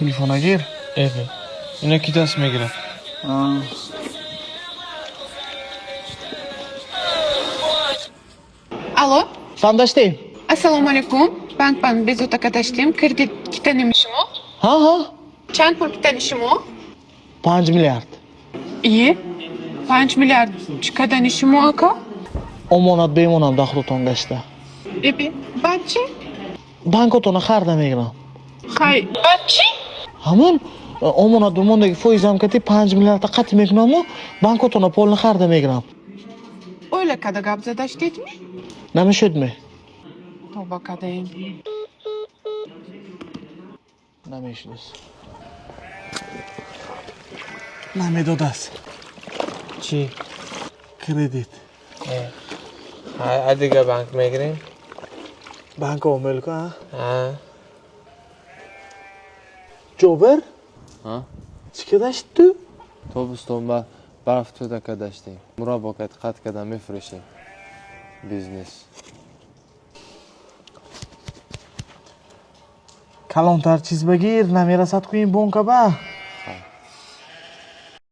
Telefona gir. Evi. Ina kitasi megira. Alo, Sandaştayım. assalomu alaykum. Bankdan Bezovta qatnashdim. Kredit kitanimishmi? Ha. Chand pul kitanishmi? 5 milyard. Iye. 5 milliard chiqadanishmi aka? Omonat bemonat daxli tongashda. Epi, bachi? Bank otona har demegram. Hay, bachi? Hamon omonat dumondagi foiz ham kati 5 milyardda qatmeknomu bank otona polni har demegram. Öyle kada gabzadaştedmi? Nima şödme? Toba kadayım. Nima ishimiz? Nima dodas? Chi. Kredit. Adiga bank megiring. Bank omilku ha? Ha. Jober? Ha? Chikadashtu? Tobuston barf to'da kadashting. Murabokat qatkadan mefreshing. Biznes. Kalontar chizbagir, namera satkuin bonka ba.